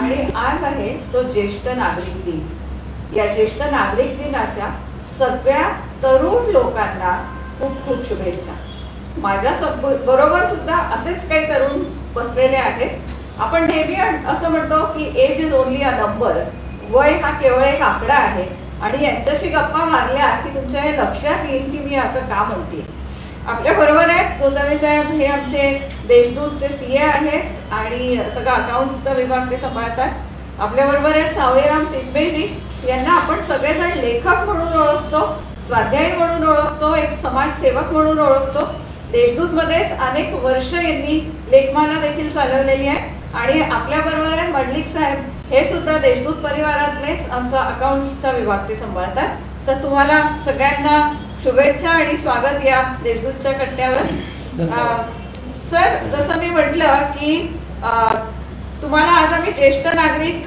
आणि आज आहे तो ज्येष्ठ नागरिक दिन. या ज्येष्ठ नागरिक दिनाच्या सगळ्या तरुण लोकांना खूप खूप शुभेच्छा. माझ्या बरोबर सुद्धा असेच काही तरुण बसलेले आहेत. आपण नेहमी असं म्हणतो की age is only a number. वय हा केवळ एक आकडा आहे. आणि यांच्याशी गप्पा मारल्या की तुमच्या हे लक्षात येईल की मी असं का म्हणते. आपल्या बरोबर आहेत गोसावी साहेब, हे आमचे देशदूतचे सीए आहेत आणि सगळं अकाउंट्सचा विभाग ते सांभाळतात. आपल्याबरोबर आहेत सावळेराम टिकबेजी, यांना आपण सगळेजण लेखक म्हणून ओळखतो, स्वाध्यायी म्हणून ओळखतो, एक समाजसेवक म्हणून ओळखतो. देशदूत मध्येच अनेक वर्ष यांनी लेखमाला देखील चालवलेली आहे. आणि आपल्याबरोबर आहे मंडलिक साहेब, हे सुद्धा देशदूत परिवारातलेच आमचा अकाउंट्सचा विभाग ते सांभाळतात. तर तुम्हाला सगळ्यांना शुभेच्छा आणि स्वागत या देशदूतच्या कट्ट्यावर. सर, जसं मी म्हटलं की तुम्हाला आज आम्ही ज्येष्ठ नागरिक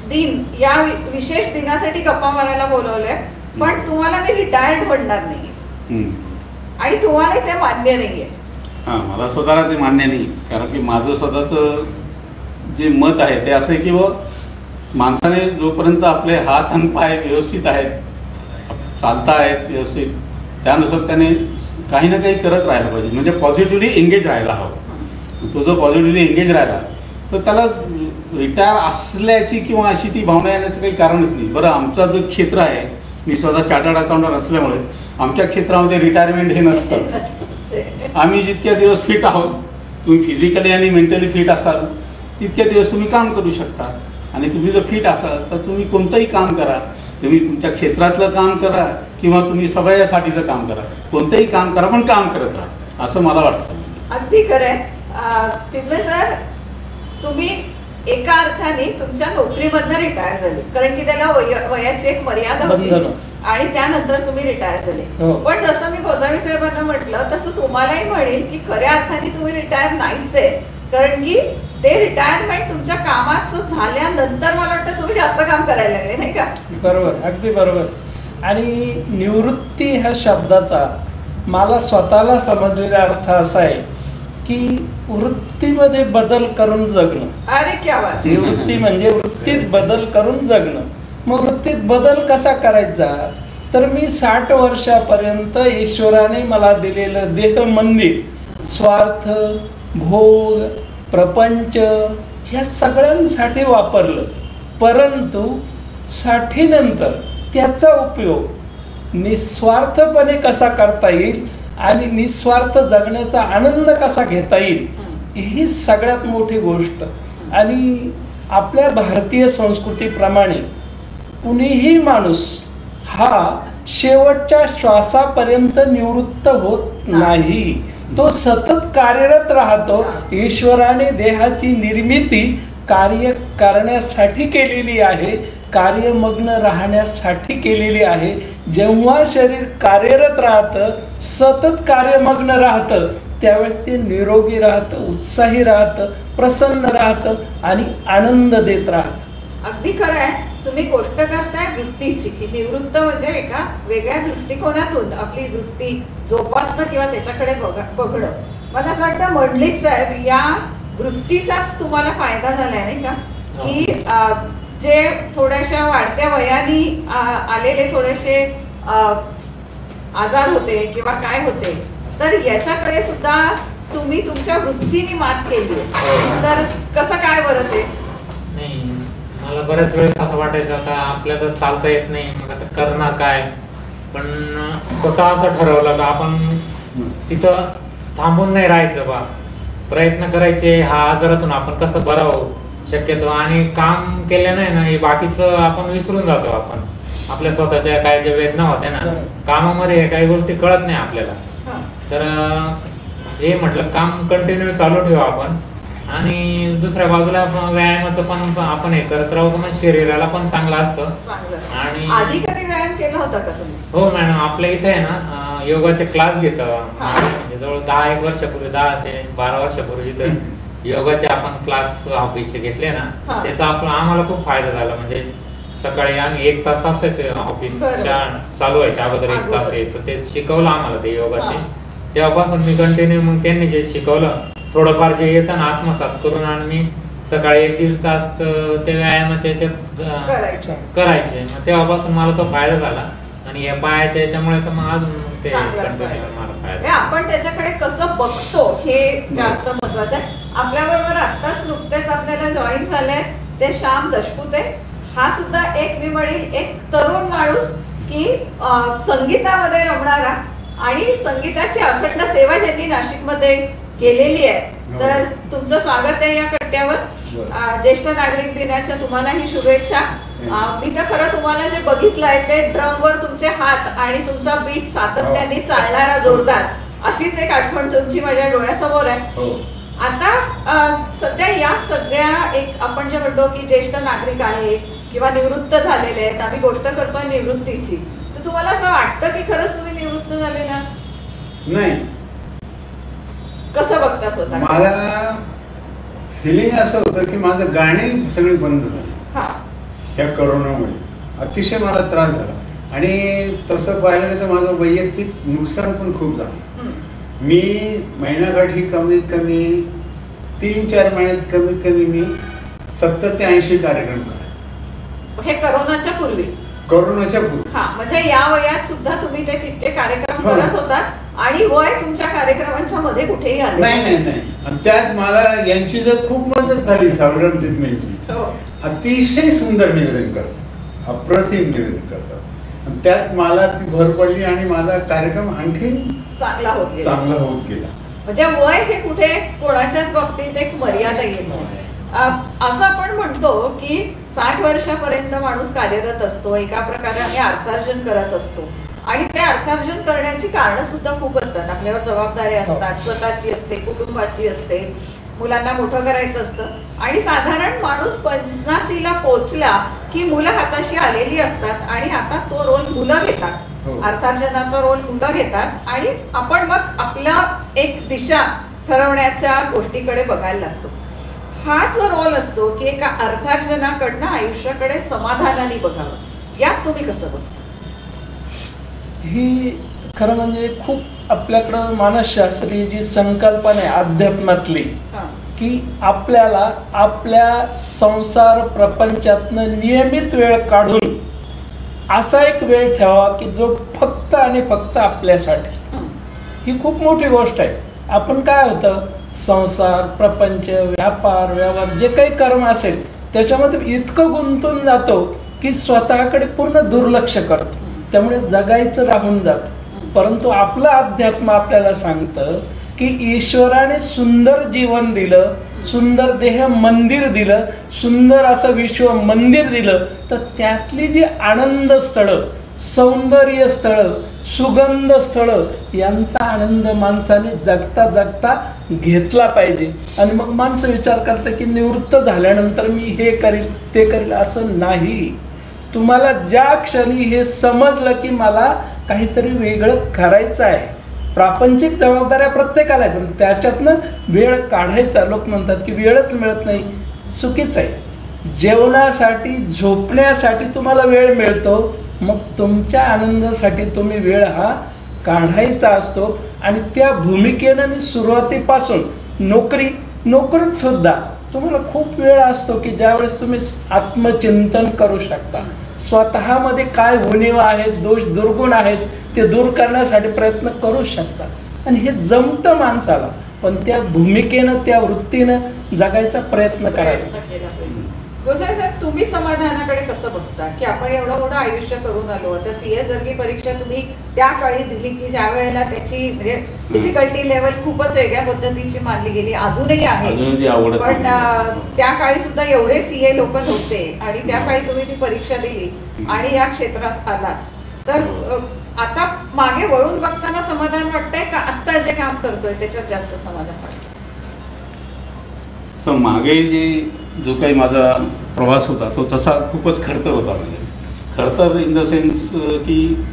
दिन या विशेष दिनासाठी गप्पा मारायला बोलवलंय, पण तुम्हाला मी रिटायर्ड म्हणणार नाही आणि तुम्हाला ते मान्य नाहीये. मला स्वतःला ते मान्य नाही, कारण की माझं स्वतःचं जे मत आहे ते असं आहे की माणसाने जोपर्यंत आपले हात आणि पाय व्यवस्थित आहेत, चालता आहेत व्यवस्थित, त्यानुसार त्याने काही ना काही करत राहायला पाहिजे. म्हणजे पॉझिटिव्हली एंगेज राहायला हवं. तो जो पॉझिटिव्हली एंगेज राहिला तर त्याला रिटायर असल्याची किंवा अशी ती भावना येण्याचं काही कारणच नाही. बरं, आमचा जो क्षेत्र आहे, मी स्वतः चार्टर्ड अकाउंटंट असल्यामुळे आमच्या क्षेत्रामध्ये रिटायरमेंट हे नसतं. आम्ही जितक्या दिवस फिट आहोत, तुम्ही फिजिकली आणि मेंटली फिट असाल तितक्या दिवस तुम्ही काम करू शकता. आणि तुम्ही जर फिट असाल तर तुम्ही कोणतंही काम करा, तुम्ही तुमच्या क्षेत्रातलं काम करा किंवा तुम्ही समाजासाठीचं काम करा, कोणतंही काम करा, पण काम करत राहा, असं मला वाटतं. अगदी खरं आहे. तिथले सर, तुम्ही एका अर्थाने तुमच्या नोकरीमधनं रिटायर झाले, कारण की त्याला वयाची एक मर्यादा होती आणि त्यानंतर तुम्ही रिटायर झाले. पण जसं मी गोसावी साहेबांना म्हटलं तसं तुम्हालाही म्हणेल की खऱ्या अर्थाने तुम्ही रिटायर नाहीच आहे, कारण की ते रिटायरमेंट तुमच्या कामाचं झाल्यानंतर मला वाटतं तुम्ही जास्त काम करायला लागले, नाही का? बरोबर, अगदी बरोबर. आणि निवृत्ती ह्या शब्दाचा मला स्वतःला समजलेला अर्थ असा आहे की वृत्तीमध्ये बदल करून जगणं. अरे क्या बात. निवृत्ती म्हणजे वृत्तीत बदल करून जगणं. मग वृत्तीत बदल कसा करायचा, तर मी 60 वर्षापर्यंत ईश्वराने मला दिलेलं देह मंदिर स्वार्थ, भोग, प्रपंच ह्या सगळ्यांसाठी वापरलं. परंतु 60 नंतर त्याचा उपयोग निस्वार्थपणे कसा करता येईल आणि निस्वार्थ जगण्याचा आनंद कसा घेता येईल, ही सगळ्यात मोठी गोष्ट. आणि आपल्या भारतीय संस्कृतीप्रमाणे कुणीही माणूस हा शेवटच्या श्वासापर्यंत निवृत्त होत नाही. तो सतत कार्यरत राहतो. ईश्वराने देहाची निर्मिती कार्य करण्यासाठी केलेली आहे, कार्यमग्न राहण्यासाठी केलेली आहे. जेव्हा शरीर कार्यरत राहतं, सतत कार्यमग्न राहतं, त्यावेळेस ते निरोगी राहतं, उत्साही राहतं, प्रसन्न राहतं आणि आनंद देत राहतं. अगदी खरं आहे. तुम्ही गोष्ट करताय वृत्तीची, की निवृत्त म्हणजे एका वेगळ्या दृष्टिकोनातून आपली वृत्ती जोपासणं किंवा त्याच्याकडे बघणं. मला असं वाटतं मंडलिक साहेब, या वृत्तीचाच तुम्हाला फायदा झालाय, नाही का? की जे थोड्याशा वाढत्या वयानी आलेले थोडेसे आजार होते किंवा काय होते, तर याच्याकडे सुद्धा तुम्ही तुमच्या वृत्तीने मात केली. तर कसं काय बरं ते? नाही, मला बऱ्याच वेळेस असं वाटायचं आता आपल्याला तर चालता येत नाही, मग आता करणार काय. पण स्वतः असं ठरवलं का आपण तिथं थांबून नाही राहायचं बा, प्रयत्न करायचे. हा आजारातून आपण कसं बरं होऊ शक्यतो, आणि काम केलं नाही ना हे बाकीचं आपण विसरून जातो. आपण आपल्या स्वतःच्या काय ज्या वेदना होत्या ना कामामध्ये, काही गोष्टी कळत नाही आपल्याला. तर हे म्हटलं काम कंटिन्यू चालू ठेवा आपण, आणि दुसऱ्या बाजूला व्यायामाचं पण आपण हे करत राहू, मग शरीराला पण चांगलं असतं. आणि आधी कधी व्यायाम केला होता का तुम्ही? हो मॅडम, आपल्या इथे आहे ना योगाचे क्लास घेतो. म्हणजे जवळ 10-1 वर्षापूर्वी, 10 ते 12 वर्षापूर्वी इथे योगाचे आपण क्लास ऑफिसचे घेतले ना, त्याचा आम्हाला खूप फायदा झाला. म्हणजे सकाळी आम्ही 1 तास असायचं ऑफिसच्या चालू व्हायच्या अगोदर 1 तास यायचं, ते शिकवलं आम्हाला ते योगाचे. तेव्हापासून मी कंटिन्यू मग त्यांनी जे शिकवलं थोडंफार जे येतं ना आत्मसात करून, आणि मी सकाळी 1-1.5 तास ते व्यायामाच्या याच्यात करायचे. मग तेव्हापासून मला तो फायदा झाला आणि या पायाच्या याच्यामुळे तर मग अजून ते मला फायदा. आपण त्याच्याकडे कसं बघतो हे जास्त महत्वाचं आहे. आपल्याबरोबर आत्ताच नुकतेच आपल्याला जॉईन झाले ते श्याम दशपुते. हा सुद्धा एक मी म्हणेल एक तरुण माणूस की संगीतामध्ये रमणारा आणि संगीताची अखंड सेवा ज्यांनी नाशिकमध्ये केलेली आहे. तर तुमचं स्वागत आहे या कट्ट्यावर. ज्येष्ठ नागरिक दिनाच्या तुम्हालाही शुभेच्छा. मी तर खरं तुम्हाला जे बघितलंय ते ड्रमवर तुमचे हात आणि तुमचा बीट सातत्याने चालणारा जोरदार अशीच एक आठवण तुमची माझ्या डोळ्यासमोर आहे. आता सध्या या सगळ्या एक आपण जे म्हणतो की ज्येष्ठ नागरिक आहे किंवा निवृत्त झालेले आहेत, आम्ही गोष्ट करतोय निवृत्तीची, तर तुम्हाला असं वाटतं की खरंच तुम्ही निवृत्त झालेला नाही? कसं बघता स्वतः? मला फिलिंग असं होतं की माझं गाणे सगळे बंद झाले ह्या करोनामुळे. अतिशय मला त्रास झाला आणि तसं पाहिलं तर माझं वैयक्तिक नुकसान पण खूप झालं. मी महिनाकाठी कमीत कमी 3-4 महिन्यात कमीत कमी मी 70 ते 80 कार्यक्रम करायचे. हे करोनाच्या पूर्वी? करोनाच्या पूर्वी. म्हणजे या वयात सुद्धा तुम्ही ते तितके कार्यक्रम करत होतात आणि वय तुमच्या कार्यक्रमांच्या मध्ये कुठेही आले नाही. आणि त्यात मला यांची जर खूप मदत झाली सावरम तिथमेंची. अतिशय सुंदर निवेदन करतात, अप्रतिम निवेदन करतात. आणि त्यात मला ती भर पडली आणि माझा कार्यक्रम आणखी चांगला होत गेला. म्हणजे वय हे कुठे कोणाच्याच बाबतीत एक मर्यादा येतो. असं आपण म्हणतो की 60 वर्षापर्यंत माणूस कार्यरत असतो, एका प्रकारे अर्थार्जन करत असतो आणि ते अर्थार्जन करण्याची कारणं सुद्धा खूप असतात. आपल्यावर जबाबदारी असतात, स्वतःची असते, कुटुंबाची असते, मुलांना मोठं करायचं असतं आणि साधारण माणूस 50ला पोचला की मुलं हाताशी आलेली असतात आणि आता तो रोल मुलं घेतात, अर्थार्जनाचा रोल मुलं घेतात आणि आपण मग आपला एक दिशा ठरवण्याच्या गोष्टीकडे बघायला लागतो. हा जो रोल असतो की एका अर्थार्जनाकडनं आयुष्याकडे समाधानाने बघावं, यात तुम्ही कसं बघता? ही खरं म्हणजे खूप आपल्याकडं मानसशास्त्रीय जी संकल्पना आहे अध्यात्मातली की आपल्याला आपल्या संसार प्रपंचातनं नियमित वेळ काढून असा एक वेळ ठेवा की जो फक्त आणि फक्त आपल्यासाठी. ही खूप मोठी गोष्ट आहे. आपण काय होतं, संसार प्रपंच व्यापार व्यवहार जे काही कर्म असेल त्याच्यामध्ये इतकं गुंतून जातो की स्वतःकडे पूर्ण दुर्लक्ष करतो, त्यामुळे जगायचं राहून जातं. परंतु आपलं अध्यात्म आपल्याला सांगतं की ईश्वराने सुंदर जीवन दिलं, सुंदर देह मंदिर दिलं, सुंदर असं विश्व मंदिर दिलं, तर त्यातली जी आनंद स्थळं, सौंदर्य स्थळं, सुगंध स्थळं यांचा आनंद माणसाने जगता जगता घेतला पाहिजे. आणि मग माणसं विचार करतं की निवृत्त झाल्यानंतर मी हे करील ते करील, असं नाही. तुम्हाला ज्या क्षणी हे समजलं की मला काहीतरी वेगळं करायचं आहे, प्रापंचिक जबाबदाऱ्या प्रत्येकाला आहे पण त्याच्यातनं वेळ काढायचा. लोक म्हणतात की वेळच मिळत नाही, चुकीचं आहे. जेवणासाठी झोपण्यासाठी तुम्हाला वेळ मिळतो, मग तुमच्या आनंदासाठी तुम्ही वेळ हा काढायचा असतो. आणि त्या भूमिकेनं मी सुरुवातीपासून नोकरीत सुद्धा तुम्हाला खूप वेळ असतो की ज्यावेळेस तुम्ही आत्मचिंतन करू शकता, स्वतःमध्ये काय उणीवा आहेत, दोष दुर्गुण आहेत ते दूर करण्यासाठी प्रयत्न करू शकता. आणि हे जमतं माणसाला, पण त्या भूमिकेनं त्या वृत्तीनं जगायचा प्रयत्न करायला पाहिजे. गोसावी साहेब, तुम्ही समाधानाकडे कसं बघता की आपण एवढं मोठं आयुष्य करून आलो. आता सीए सारखी परीक्षा तुम्ही त्या काळी दिली की ज्या वेळेला त्याची म्हणजे डिफिकल्टी लेवल खूपच वेगळ्या पद्धतीची मानली गेली, अजूनही आहे, पण त्या काळी सुद्धा एवढे सीए लोक नव्हते आणि त्या काळी तुम्ही ती परीक्षा दिली आणि या क्षेत्रात आलात. तर आता मागे वळून बघताना समाधान वाटतंय का आत्ता जे काम करतोय त्याच्यात जास्त समाधान वाटतं? मागे जो काही माझा प्रवास होता तो तसा खूपच खडतर होता. म्हणजे खडतर इन द सेन्स की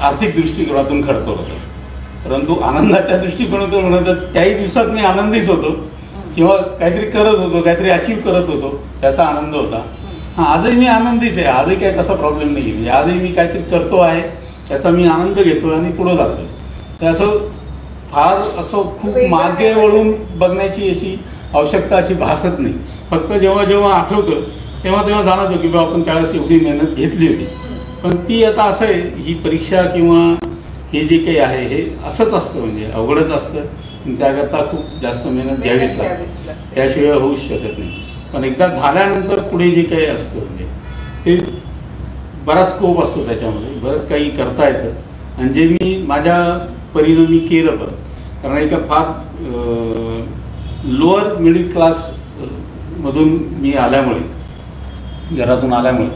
आर्थिक दृष्टिकोनातून खडतर होतं, परंतु आनंदाच्या दृष्टिकोनातून म्हणत त्याही दिवसात मी आनंदीच होतो किंवा काहीतरी करत होतो, काहीतरी अचीव करत होतो, त्याचा आनंद होता. आजही मी आनंदीच आहे, आजही काही तसा प्रॉब्लेम नाही आहे. म्हणजे आजही मी काहीतरी करतो आहे, त्याचा मी आनंद घेतो आणि पुढं जातो. तर असं फार असं खूप मागे वळून बघण्याची अशी आवश्यकता अशी भासत नाही. फक्त जेव्हा जेव्हा आठवतं तेव्हा तेव्हा जाणवतं की बा आपण त्यावेळेस एवढी मेहनत घेतली होती. पण ती आता असं आहे, ही परीक्षा किंवा हे जे काही आहे हे असंच असतं, म्हणजे अवघडच असतं. त्याकरता खूप जास्त मेहनत घ्यावीच लागते, त्याशिवाय होऊच शकत नाही. पण एकदा झाल्यानंतर पुढे जे काही असतं म्हणजे ते बराच स्कोप असतो त्याच्यामध्ये, बरंच काही करता येतं. आणि जे मी माझ्या परीनं मी केलं पण, कारण एका फार लोअर मिडल क्लास मधून मी आल्यामुळे, घरातून आल्यामुळे,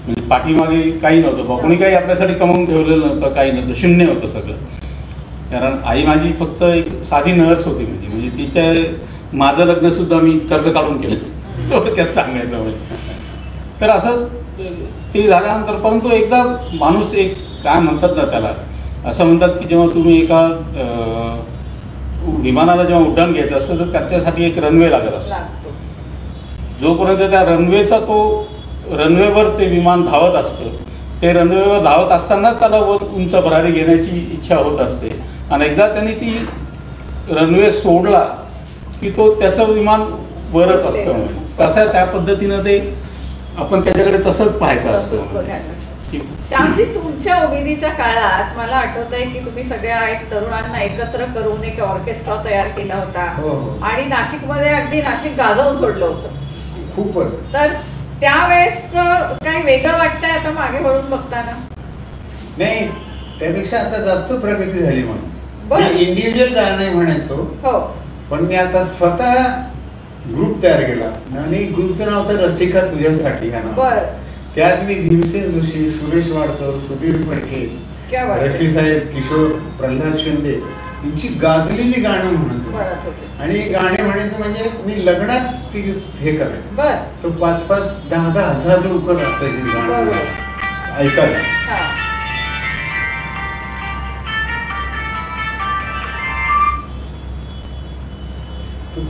म्हणजे पाठीमागे काही नव्हतं बा, कोणी काही आपल्यासाठी कमवून ठेवलेलं नव्हतं, काही नव्हतं, शून्य होतं सगळं. कारण आई माझी फक्त एक साधी नर्स होती, म्हणजे तिच्या माझं लग्नसुद्धा मी कर्ज काढून केलं, थोडक्यात सांगायचं म्हणजे. तर असं ते झाल्यानंतर, परंतु एकदा माणूस एक काय म्हणतात ना त्याला, असं म्हणतात की जेव्हा तुम्ही एका विमानाला जेव्हा उड्डाण घ्यायचं असतं तर त्याच्यासाठी एक रनवे लागत असतो. जोपर्यंत त्या रनवेचा तो रनवेवर ते विमान धावत असतं, ते रनवेवर धावत असतानाच त्याला वर उंच भरारी घेण्याची इच्छा होत असते. आणि एकदा त्यांनी ती रनवे सोडला की तो त्याचं विमान वरच असतं. तसं त्या पद्धतीनं ते आपण त्याच्याकडे तसंच पाहायचं असतं. श्यामजी, तुमच्या उमेदीच्या काळात मला आठवत आहे की तुम्ही सगळ्या एक तरुणांना एकत्र करून एक ऑर्केस्ट्रा तयार केला होता. आणि नाशिकमध्ये अगदी नाशिक गाजवून सोडलं होतं खूपच. तर त्यावेळेसचं काही वेगळं वाटतंय आता मागे वळून बघताना? नाही, त्यापेक्षा आता जास्त प्रगती झाली. म्हणून इंडिव्हिज्युअल गाणं नाही म्हणायचो, हो, पण मी आता स्वतः ग्रुप तयार केला. आणि ग्रुपचं नाव तर रसिका तुझ्यासाठी हा नाव. त्यात मी भीमसेन जोशी, सुरेश वाडकर, सुधीर फडके, रफी साहेब, किशोर, प्रल्हाद शिंदे यांची गाजलेली गाणं म्हणायचो. आणि गाणे म्हणायचं म्हणजे मी लग्नात ती हे करायचं. तो 5-5, 10-10 हजार लोक असायचे गाणं ऐकायला.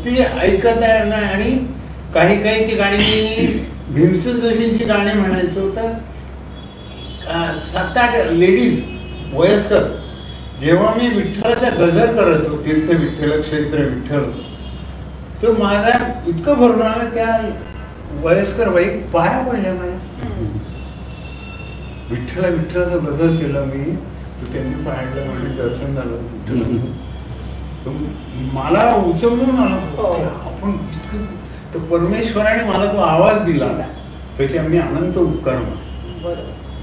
ती ऐकत आहे ना. आणि काही काही ती गाणी मी भीमसेन जोशींची गाणी म्हणायचो. तर 7-8 लेडीज वयस्कर, जेव्हा मी विठ्ठलाचा गजर करायचो, तीर्थ विठ्ठल क्षेत्र विठ्ठल, तो माझा इतकं भरून आलं. त्या वयस्कर बाई पाया पडल्या माझ्या. विठ्ठलाचा गजर केला मी, तर त्यांनी पाहिलं म्हणजे दर्शन झालं विठ्ठलाचं. मला उचलून आला आपण इतकं. तर परमेश्वराने मला तो आवाज दिला, त्याचे आम्ही अनंत उपकार.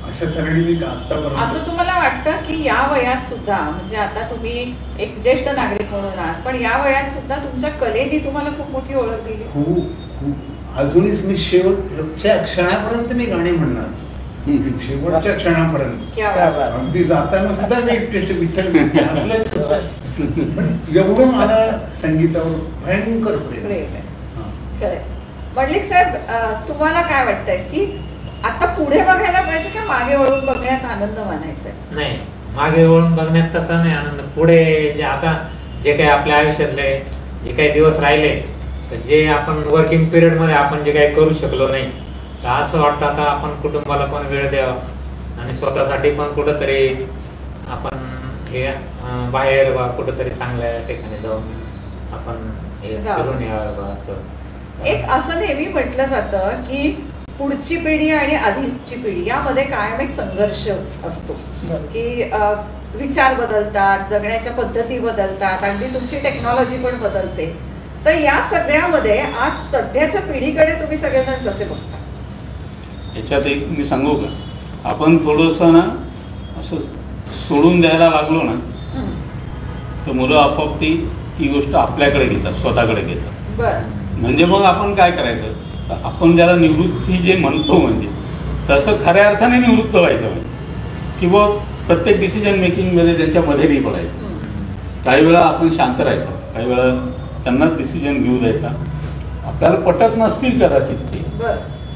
अशा तऱ्हेने मी आतापर्यंत. असं तुम्हाला वाटतं की या वयात सुद्धा, म्हणजे आता तुम्ही एक ज्येष्ठ नागरिक म्हणून आहात, पण या वयात सुद्धा तुमच्या कलेने तुम्हाला खूप मोठी ओळख दिली? खूप. अजूनच मी शेवटच्या क्षणापर्यंत मी गाणी म्हणणार, शेवटच्या क्षणापर्यंत. अगदी जाताना सुद्धा मी विठ्ठल असलं. पण एवढं मला संगीतावर भयंकर प्रेम आहे. मंडलिक साहेब, तुम्हाला काय वाटतंय की आता पुढे बघायला पाहिजे का मागे वळून बघण्यात आनंद मानायचा? नाही, मागे वळून बघण्यात तसा नाही आनंद. पुढे जे आता जे काही आपल्या आयुष्यातले जे काही दिवस राहिले, तर जे आपण वर्किंग पिरियड मध्ये आपण जे काही करू शकलो नाही, तर असं वाटतं आता आपण कुटुंबाला पण वेळ द्यावा आणि स्वतःसाठी पण कुठंतरी आपण हे बाहेर वा कुठंतरी चांगल्या ठिकाणी जाऊन आपण हे करून यावं. असं असं नेहमी म्हटलं जातं की पुढची पिढी आणि आधीची पिढी यामध्ये कायम एक संघर्ष असतो की विचार बदलतात, जगण्याच्या पद्धती बदलतात, अगदी तुमची टेक्नॉलॉजी पण बदलते. तर या सगळ्यामध्ये आज सध्याच्या पिढीकडे तुम्ही सगळेजण कसे बघता? याच्यात एक मी सांगू का, आपण थोडंसं ना असं सोडून द्यायला लागलो ना, तर मुलं आपोआप ती गोष्ट आपल्याकडे घेतात, स्वतःकडे घेतात. म्हणजे मग आपण काय करायचं, आपण ज्याला निवृत्ती जे म्हणतो, म्हणजे तसं खऱ्या अर्थाने निवृत्त व्हायचं, म्हणजे किंवा प्रत्येक डिसिजन मेकिंगमध्ये त्यांच्यामध्ये नाही पडायचं. काही वेळा आपण शांत राहायचं, काही वेळा त्यांनाच डिसिजन घेऊ द्यायचा. आपल्याला पटत नसतील कदाचित ते,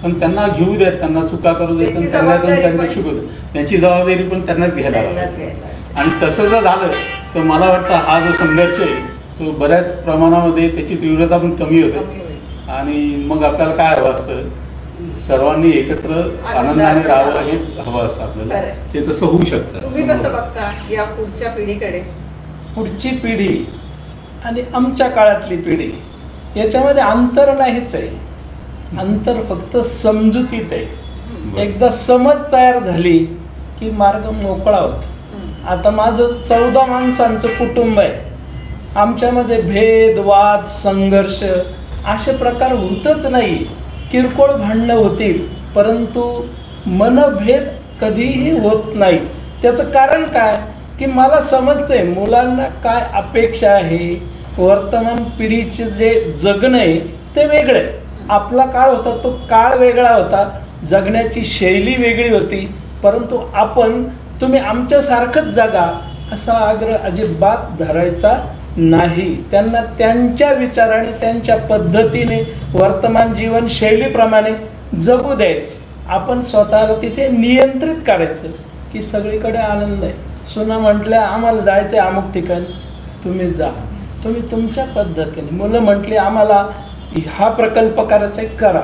पण त्यांना घेऊ देत, त्यांना चुका करू देत, त्यांना शिकू देत. त्यांची जबाबदारी पण त्यांनाच घ्यायला लागते. आणि तसं जर झालं तर मला वाटतं हा जो संघर्ष आहे तो बऱ्याच प्रमाणामध्ये त्याची तीव्रता पण कमी होते. आणि मग आपल्याला काय हवं असतं, सर्वांनी एकत्र आनंदाने राहावं हेच हवं असतं आपल्याला. ते तसं होऊ शकतं. तुम्ही कसं बघता या पुढच्या पिढीकडे? पुढची पिढी आणि आमच्या काळातली पिढी याच्यामध्ये अंतर नाहीच आहे, अंतर फक्त समजुतीत आहे. एकदा समज तयार झाली की मार्ग मोकळा होतो. आता माझं 14 माणसांचं कुटुंब आहे. आमच्यामध्ये भेद, वाद, संघर्ष असे प्रकार होतच नाही. किरकोळ भांडणं होतील, परंतु मनभेद कधीही होत नाही. त्याचं कारण काय की मला समजते मुलांना काय अपेक्षा आहे. वर्तमान पिढीचे जे जगणं आहे ते वेगळं आहे. आपला काळ होता तो काळ वेगळा होता, जगण्याची शैली वेगळी होती. परंतु तुम्ही आमच्यासारखंच जगा असा आग्रह अजिबात धरायचा नाही. त्यांना त्यांच्या विचाराने, त्यांच्या पद्धतीने, वर्तमान जीवनशैलीप्रमाणे जगू द्यायचं. आपण स्वतःला तिथे नियंत्रित करायचं की सगळीकडे आनंद आहे. सुना म्हटल्या आम्हाला जायचं आहे अमुक ठिकाणी, तुम्ही जा, तुम्ही तुमच्या पद्धतीने. मुलं म्हटली आम्हाला हा प्रकल्प करायचा आहे, करा,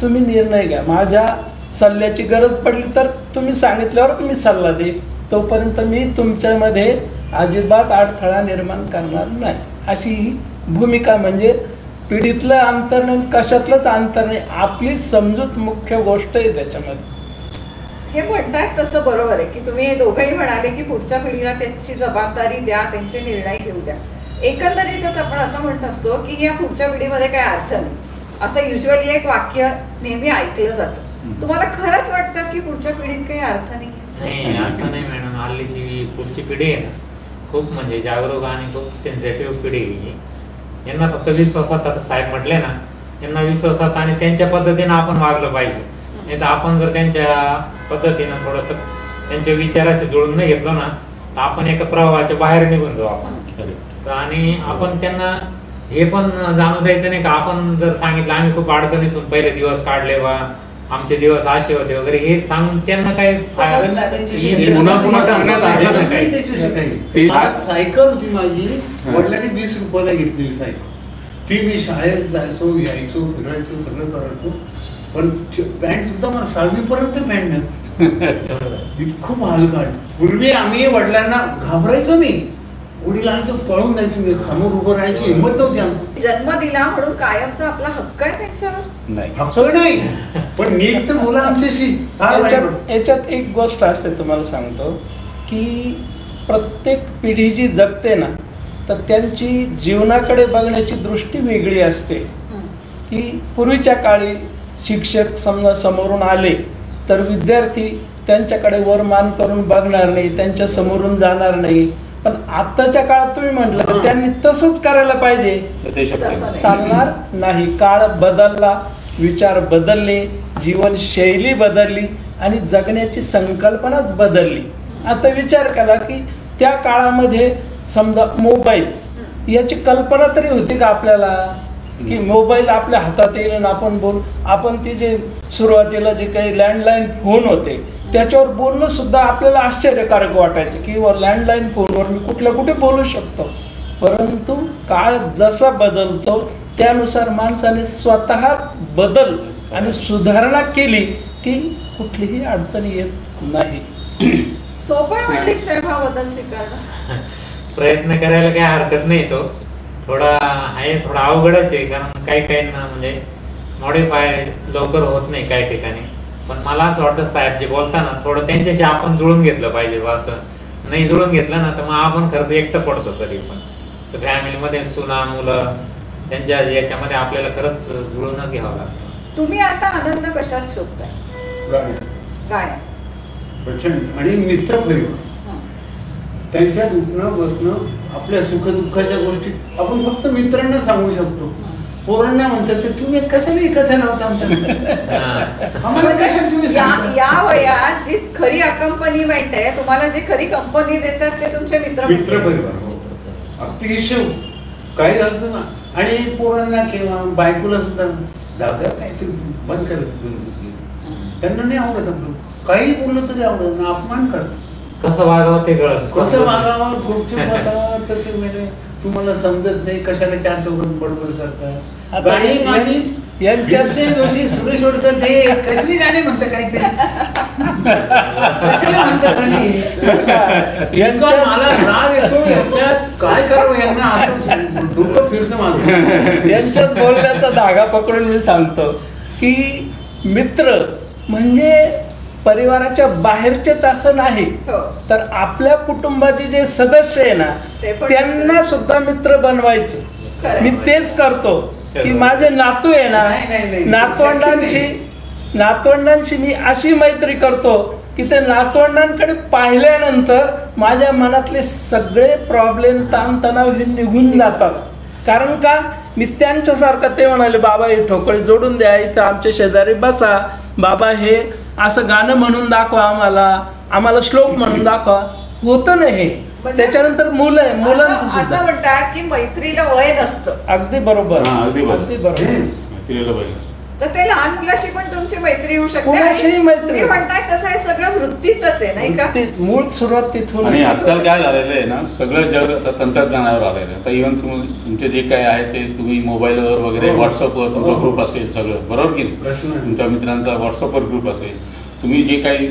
तुम्ही निर्णय घ्या. माझ्या सल्ल्याची गरज पडली तर तुम्ही सांगितल्यावर तुम्ही सल्ला दे. तोपर्यंत मी तुमच्यामध्ये अजिबात अडथळा निर्माण करणार नाही. अशी ही भूमिका. म्हणजे पिढीतलं अंतर नाही, कशातलंच अंतर नाही. आपली समजूत मुख्य गोष्ट आहे त्याच्यामध्ये. हे म्हणतात तसं बरोबर आहे की तुम्ही दोघंही म्हणाले की पुढच्या पिढीला त्याची जबाबदारी द्या, त्यांचे निर्णय घेऊ द्या. एकंदरीतच आपण असं म्हणत असतो की या पुढच्या पिढीमध्ये काही अर्थ नाही, असं युजली एक वाक्य नेहमी ऐकलं जातं. तुम्हाला खरंच वाटतं की पुढच्या पिढीत काही अर्थ नाही? नाही, असं नाही मॅडम. हल्लीची पुढची पिढी आहे ना, खूप म्हणजे जागरूक आणि खूप सेन्सिटिव्ह पिढी. यांना फक्त विश्वासात, आता साहेब म्हटले ना, यांना विश्वासात आणि त्यांच्या पद्धतीनं आपण वागलं पाहिजे. नाही तर आपण जर त्यांच्या पद्धतीनं थोडंसं त्यांच्या विचाराशी जुळून नाही घेतलं ना, तर आपण एका प्रवाहाच्या बाहेर निघून जाऊ आपण. आणि आपण त्यांना हे पण जाणू द्यायचं नाही का आपण जर सांगितलं आम्ही खूप अडचणीतून पहिले दिवस काढले बा, आमचे दिवस असे होते वगैरे, हे सांगून त्यांना काय सायकल होती माझी, वडिलांनी 20 रुपयाला घेतलेली सायकल. ती मी शाळेत जायचो, यायचो, फिरायचो, सगळं करायचो. पण पॅन्ट सुद्धा मला 6वी पर्यंत पॅन्ट नाही. खूप हाल काढ. पूर्वी आम्ही वडिलांना घाबरायचो. मी वडील आणि तो पळून जायचो, समोर उभं राहायची हिंमत नव्हती आमची. जन्म दिला म्हणून कायमचा आपला हक्क आहे त्यांच्यावर? हक्क नाही, पण नीट तर बोला आमच्याशी. याच्यात एक गोष्ट असते, तुम्हाला सांगतो की प्रत्येक पिढी जी जगते ना, तर त्यांची जीवनाकडे बघण्याची दृष्टी वेगळी असते. की पूर्वीच्या काळी शिक्षक समजा समोरून आले तर विद्यार्थी त्यांच्याकडे वर मान करून बघणार नाही, त्यांच्या समोरून जाणार नाही. पण आत्ताच्या काळात तुम्ही म्हटलं तर त्यांनी तसंच करायला पाहिजे, चालणार नाही. काळ बदलला, विचार बदलले, जीवनशैली बदलली आणि जगण्याची संकल्पनाच बदलली. आता विचार केला की त्या काळामध्ये समजा मोबाईल याची कल्पना तरी होती का आपल्याला की मोबाईल आपल्या हातात येईल आणि आपण ते जे सुरुवातीला जे काही लँडलाईन फोन होते त्याच्यावर बोलणं सुद्धा आपल्याला आश्चर्यकारक वाटायचं की लँडलाईन फोनवर मी कुठे बोलू शकतो. परंतु काळ जसा बदलतो त्यानुसार माणसाने स्वतः बदल आणि सुधारणा केली की कुठलीही अडचण येत नाही. सोपं म्हणले साहेब हा बदल स्वीकारणं. प्रयत्न करायला काही हरकत नाही. तो थोडा अवघडच आहे, कारण काही ना म्हणजे मॉडिफाय लवकर होत नाही काही ठिकाणी. पण मला असं वाटतं साहेब जे बोलताना थोडं त्यांच्याशी आपण जुळून घेतलं पाहिजे. असं नाही जुळून घेतलं ना तर मग आपण खर्च एकटं पडतो कधी पण. तर फॅमिलीमध्ये सुना मुलं त्यांच्या याच्यामध्ये आपल्याला खरंच जुळूनच घ्यावं लागतं. तुम्ही आता आनंद कशात शोधताय? गाण्यात. प्रचंड. आणि मित्र परिवार, त्यांच्यात उठणं बसणं, आपल्या सुखदुःखाच्या गोष्टी आपण फक्त मित्रांना सांगू शकतो. पोरांना म्हणतात तुम्ही कशाला एकत्र लावता आमच्याकडे, आम्हाला कशाला तुम्ही या वयात जी खरी अकंपनीमेंट आहे, तुम्हाला जी खरी कंपनी देतात ते तुमचे मित्र परिवार. अतिशय काय झालं ना. आणि पोरांना किंवा बायकोला सुद्धा जाऊ द्या काहीतरी बंद करत, त्यांना नाही आवडत आपलं काही बोललं तरी आवडत ना, अपमान करत. कसं वागावं ते कळत, कसं वागावं, खुर्ची बसावं तर ते म्हणजे तुम्हाला समजत नाही, कशाला 4 चौघात बडबड करतात. गाणी माझी यांच्यात जोशी सुरेश वडकर ते कसली गाणी म्हणतात काहीतरी कशाला म्हणतात गाणी इतका मला राग येतो यांच्यात काय करावं यांना असं डोकं फिरतं माझं. यांच्याच बोलण्याचा धागा पकडून मी सांगतो की मित्र म्हणजे परिवाराच्या बाहेरचेच असं नाही, हो. तर आपल्या कुटुंबाचे जे सदस्य आहे ना ते पण त्यांना सुद्धा मित्र बनवायचं. खरं. मी तेच करतो की माझे नातू आहे ना, नाही. नातवंडांशी मी अशी मैत्री करतो की ते नातवंडांकडे पाहिल्यानंतर माझ्या मनातले सगळे प्रॉब्लेम ताणतणाव हे निघून जातात. कारण का मी त्यांच्यासारखं ते म्हणाले, बाबा हे ठोकळी जोडून द्या, इथं आमच्या शेजारी बसा, बाबा हे असं गाणं म्हणून दाखवा, आम्हाला श्लोक म्हणून दाखवा. होतं ना हे. म्हणजे त्याच्यानंतर मुलांचं असं सुद्धा म्हणतात की मैत्रीला वय नसतं. अगदी बरोबर, हा, अगदी बरोबर. अगदी बरोबर. तिला पाहिजे. तर ते लहान मुलाशी पण तुमची मैत्री होऊ शकते. कोणाशीही आणि मैत्री. तुम्ही म्हणताय तसं हे सगळं वृत्तीतच आहे नाही का? मूळ सुरुवात तिथून. आणि आजकाल काय झालेलं आहे ना, सगळं जग आता तंत्रज्ञानावर आलेलं आहे. आता इव्हन तुमचे जे काय आहे ते तुम्ही मोबाईलवर वगैरे व्हॉट्सअपवर तुमचा ग्रुप असेल सगळं, बरोबर की नाही? तुमच्या मित्रांचा व्हॉट्सअपवर ग्रुप असेल, तुम्ही जे काही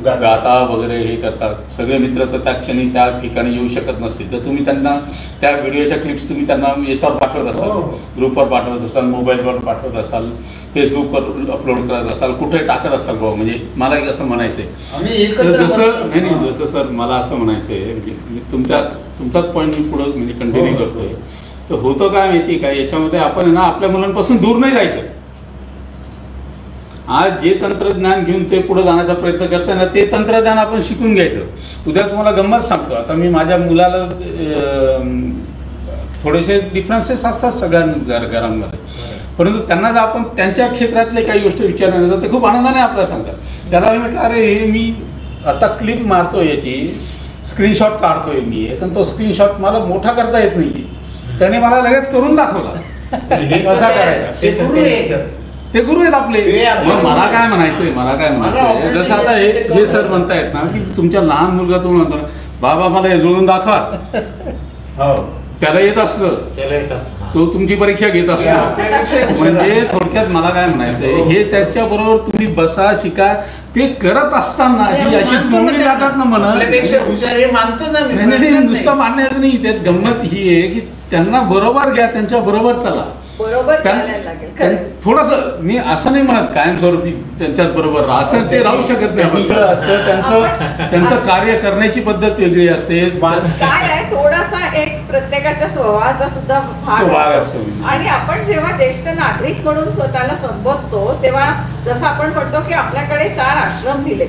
गाता वगैरे हे करतात, सगळे मित्र तर त्या क्षणी त्या ठिकाणी येऊ शकत नसतील, तर तुम्ही त्यांना त्या व्हिडिओच्या क्लिप्स तुम्ही त्यांना याच्यावर पाठवत असाल, ग्रुपवर पाठवत असाल, मोबाईलवर पाठवत असाल, फेसबुकवर अपलोड करत असाल, कुठे टाकत असाल भाऊ. म्हणजे मला एक असं म्हणायचं आहे, जसं नाही जसं सर मला असं म्हणायचं आहे, म्हणजे तुमचाच पॉईंट मी पुढं म्हणजे कंटिन्यू करतोय. तर होतं काय माहिती का, याच्यामध्ये आपण ना आपल्या मुलांपासून दूर नाही जायचं. आज जे तंत्रज्ञान घेऊन ते पुढे जाण्याचा प्रयत्न करताय ना, ते तंत्रज्ञान आपण शिकून घ्यायचं. उद्या तुम्हाला गंमत सांगतो, आता मी माझ्या मुलाला थोडेसे डिफरन्सेस असतात सगळ्या घरांमध्ये, परंतु त्यांना जर आपण त्यांच्या क्षेत्रातले काही गोष्टी विचारल्या तर ते खूप आनंदाने आपल्याला सांगतात. त्याला मी म्हटलं, अरे हे मी आता क्लिप मारतो, याची स्क्रीनशॉट काढतोय मी, पण तो स्क्रीनशॉट मला मोठा करता येत नाही. त्याने मला लगेच करून दाखवला कसा करायचा. ते गुरु आहेत आपले. मला काय म्हणायचंय जसं आता हे सर म्हणतायत ना की तुमच्या लहान मुलगा तुम्ही म्हणतो, बाबा मला हे जुळून दाखवा, त्याला येत असतं, तो तुमची परीक्षा घेत असतो. म्हणजे थोडक्यात मला काय म्हणायचंय, हे त्याच्याबरोबर तुम्ही बसा, शिका. ते करत असताना ही अशी चोळली जातात ना म्हणत, नुसतं मान्याचं नाही. त्यात गंमत ही आहे की त्यांना बरोबर घ्या, त्यांच्या बरोबर चला. बरोबर चालायला लागेल. थोडस मी असं नाही म्हणत कायमस्वरूपी त्यांच्याच बरोबर असं ते राहू शकत नाही. वेगळं असतं त्यांचं कार्य करण्याची पद्धत वेगळी असते. काय आहे, थोडासा एक प्रत्येकाच्या स्वभावाचा सुद्धा भाग असतो. आणि आपण जेव्हा ज्येष्ठ नागरिक म्हणून स्वतःला संबोधतो तेव्हा जसं आपण म्हणतो की आपल्याकडे 4 आश्रम दिले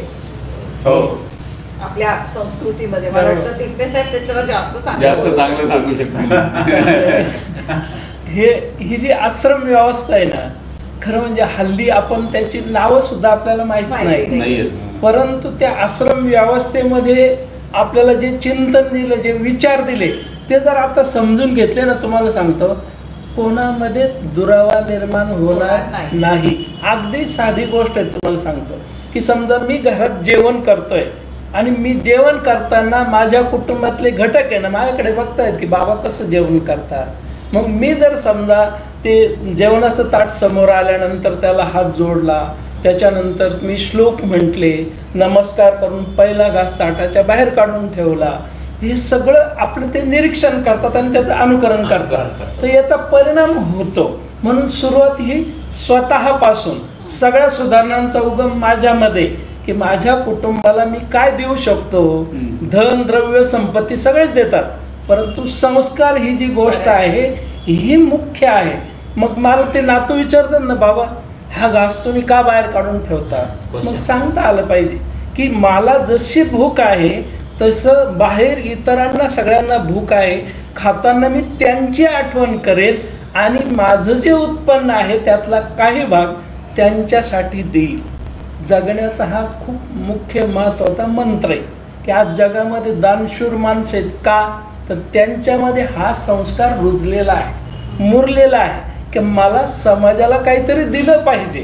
आपल्या संस्कृतीमध्ये. मला वाटतं तिथे साहेब त्याच्यावर जास्त चांगलं सांगू शकतो. ही जी आश्रम व्यवस्था आहे ना, खरं म्हणजे हल्ली आपण त्याची नावं सुद्धा आपल्याला माहित नाही, परंतु त्या आश्रम व्यवस्थेमध्ये आपल्याला जे चिंतन दिलं, जे विचार दिले, ते जर आता समजून घेतले ना, तुम्हाला सांगतो कोणामध्ये दुरावा निर्माण होणार नाही. अगदी साधी गोष्ट आहे. तुम्हाला सांगतो की समजा मी घरात जेवण करतोय आणि मी जेवण करताना माझ्या कुटुंबातले घटक आहे ना माझ्याकडे बघतायत की बाबा कसं जेवण करतात. मग मी जर समजा ते जेवणाचं ताट समोर आल्यानंतर त्याला हात जोडला, त्याच्यानंतर मी श्लोक म्हटले, नमस्कार करून पहिला घास ताटाच्या बाहेर काढून ठेवला, हे सगळं आपलं ते निरीक्षण करतात आणि त्याचं अनुकरण करतात. तर याचा परिणाम होतो. म्हणून सुरुवात ही स्वतःपासून. सगळ्या सुधारणांचा उगम माझ्यामध्ये, की माझ्या कुटुंबाला मी काय देऊ शकतो. धन, द्रव्य, संपत्ती सगळेच देतात, परंतु संस्कार ही जी गोष्ट आहे ही मुख्य आहे. मग मला ते नातू विचारतात ना, बाबा हा घास तुम्ही का बाहेर काढून ठेवता. मग सांगता आलं पाहिजे की मला जशी भूक आहे तसं बाहेर इतरांना सगळ्यांना भूक आहे. खाताना मी त्यांची आठवण करेल आणि माझं जे उत्पन्न आहे त्यातला काही भाग त्यांच्यासाठी देईल. जगण्याचा हा खूप मुख्य महत्त्वाचा मंत्र आहे की आज जगामध्ये दानशूर माणसं आहेत. का तर त्यांच्यामध्ये हा संस्कार रुजलेला आहे, मुरलेला आहे की मला समाजाला काहीतरी दिलं पाहिजे,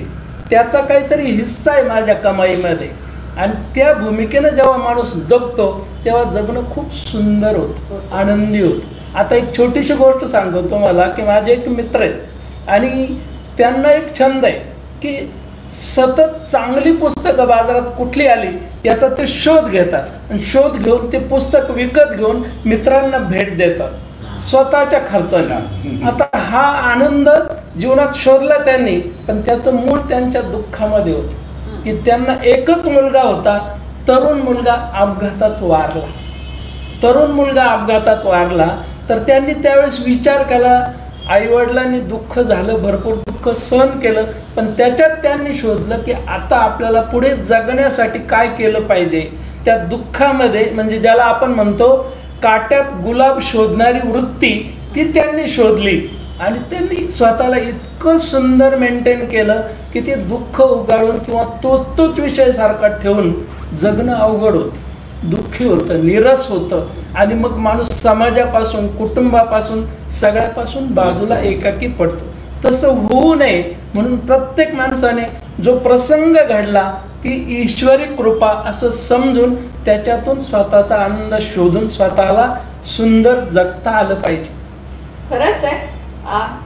त्याचा काहीतरी हिस्सा आहे माझ्या कमाईमध्ये. आणि त्या भूमिकेनं जेव्हा माणूस जगतो तेव्हा जगणं खूप सुंदर होतं, आनंदी होतं. आता एक छोटीशी गोष्ट सांगतो तुम्हाला की माझे एक मित्र आहेत. आणि त्यांना एक छंद आहे की सतत चांगली पुस्तकं बाजारात कुठली आली याचा ते शोध घेतात आणि शोध घेऊन ते पुस्तक विकत घेऊन मित्रांना भेट देतात स्वतःच्या खर्चाने. आता हा आनंद जीवनात शोधला त्यांनी, पण त्याचं मूळ त्यांच्या दुःखामध्ये होतं की त्यांना एकच मुलगा होता, तरुण मुलगा अपघातात वारला. तरुण मुलगा अपघातात वारला तर त्यांनी त्यावेळेस विचार केला, आईवडिलांनी दुःख झालं, भरपूर दुःख सहन केलं, पण त्याच्यात त्यांनी शोधलं की आता आपल्याला पुढे जगण्यासाठी काय केलं पाहिजे. त्या दुःखामध्ये म्हणजे ज्याला आपण म्हणतो काट्यात गुलाब शोधणारी वृत्ती ती त्यांनी शोधली आणि त्यांनी स्वतःला इतकं सुंदर मेंटेन केलं की ते दुःख उगाळून किंवा तोच विषय सारखा ठेवून जगणं अवघड होतं, दुःखी होतं, निरस होतं आणि मग माणूस समाजापासून, कुटुंबापासून, सगळ्यापासून बाजूला एकाकी पडतो. तसं होऊ नये म्हणून प्रत्येक माणसाने जो प्रसंग घडला ती ईश्वरी कृपा असं समजून त्याच्यातून स्वतःचा आनंद शोधून स्वतःला सुंदर जगता आलं पाहिजे. खरंच आहे.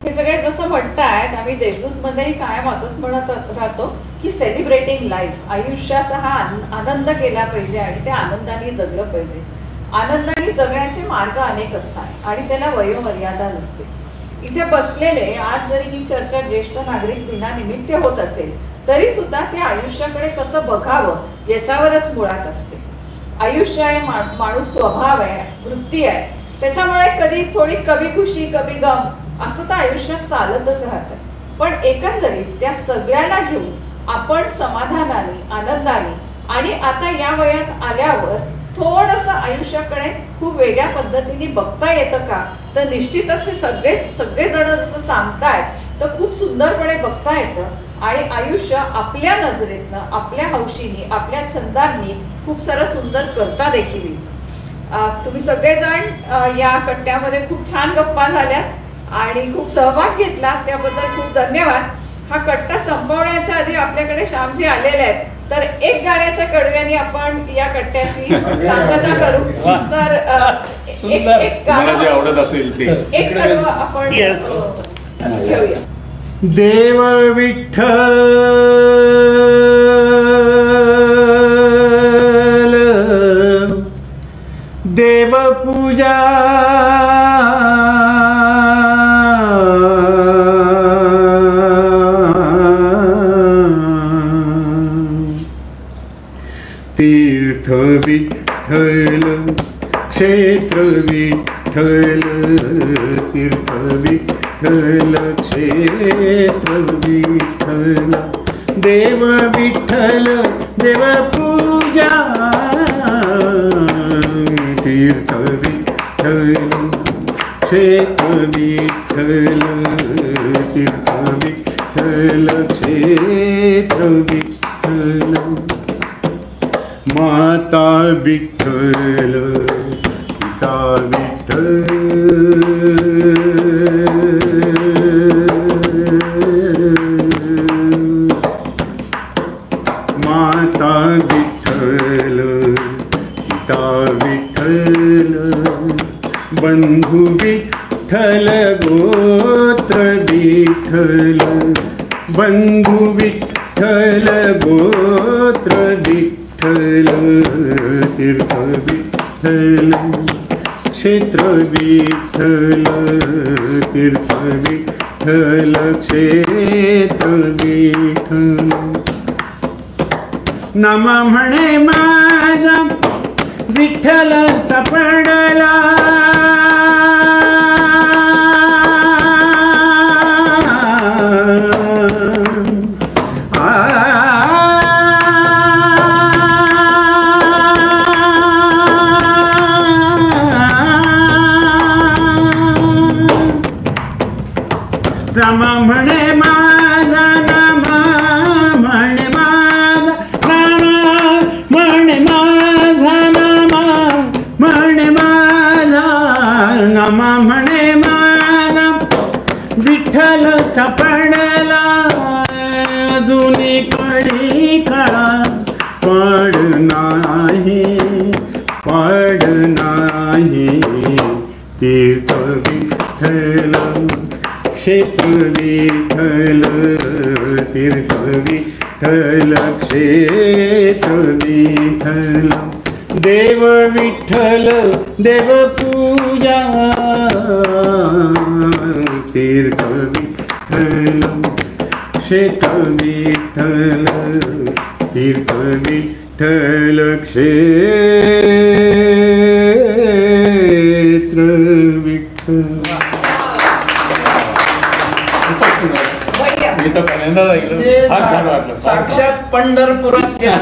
हे सगळे जसं म्हणतायत, आम्ही देशदूतमध्येही कायम असंच म्हणत राहतो की सेलिब्रेटिंग लाईफ, आयुष्याचा हा आनंद केला पाहिजे आणि ते आनंदाने जगलं पाहिजे. आनंदाने जगण्याचे मार्ग अनेक असतात आणि त्याला वयोमर्यादा नसते. इथे बसलेले आज जरी ही चर्चा ज्येष्ठ नागरिक दिनानिमित्त होत असेल तरी सुद्धा ते आयुष्याकडे कसं बघावं याच्यावरच मुळात असते. आयुष्य आहे, माणूस स्वभाव आहे, वृत्ती आहे, त्याच्यामुळे कधी थोडी कभी खुशी कभी गम असं तर आयुष्यात चालतच राहतं. पण एकंदरीत त्या सगळ्याला घेऊन आपण समाधानाने, आनंदाने आणि आता या वयात आल्यावर थोडंसं आयुष्याकडे खूप वेगळ्या पद्धतीने बघता येतं का, तर निश्चितच हे सगळेजण जसं सांगतायत तर खूप सुंदरपणे बघता येतं आणि आयुष्य आपल्या नजरेतनं, आपल्या हौशीने, आपल्या छंदांनी खूप सारं सुंदर करता देखील येतं. तुम्ही सगळेजण या कट्ट्यामध्ये खूप छान गप्पा झाल्यात आणि खूप सहभाग घेतला, त्याबद्दल खूप धन्यवाद. हा कट्टा संपवण्याच्या आधी आपल्याकडे श्यामजी आलेले आहेत, तर एक गाण्याच्या कडव्याने आपण या कट्ट्याची सांगता करू. तर एक मला जे आवडत असेल ते एक कडवं आपण घेऊया. देव विठ्ठल देव पूजा तीर्थ विठ्ठल क्षेत्र विठ्ठल तीर्थ विठ्ठल क्षेत्र विठ्ठल देव विठ्ठल देव पूजा तीर्थ विठ्ठल क्षेत्र विठ्ठल तीर्थ विठ्ठल क्षेत्र विठ्ठल माता विठ्ठल पिता विठ्ठल माता विठ्ठल पिता विठ्ठल बंधु विठ्ठल गोत्र विठ्ठल बंधु विठ्ठल गोत्र विठ्ठल तीर्थ विठ्ठल क्षेत्र विठ्ठल तीर्थ विठ्ठल क्षेत्र विठ्ठल नाम म्हणे माझा विठ्ठल सापडला नाम म्हणे माझा नाम म्हणे माझा नाम म्हणे माझा नाम म्हणे माझा नाम म्हणे माझा विठ्ठल सापडला जुनी कळी काळा पड नाही तीर्थ विठ्ठल क्षेत्र विठ्ठल तीर्थ विठ्ठल क्षेत्र विठ्ठल देव विठ्ठल देव पूजा तीर्थ विठ्ठल क्षेत्र विठ्ठल तीर्थ विठ्ठल क्षेत्र विठ्ठल. मी तर पहिल्यांदाच ऐकलं, फार छान वाटलं. साक्षात पंढरपुरात गेला.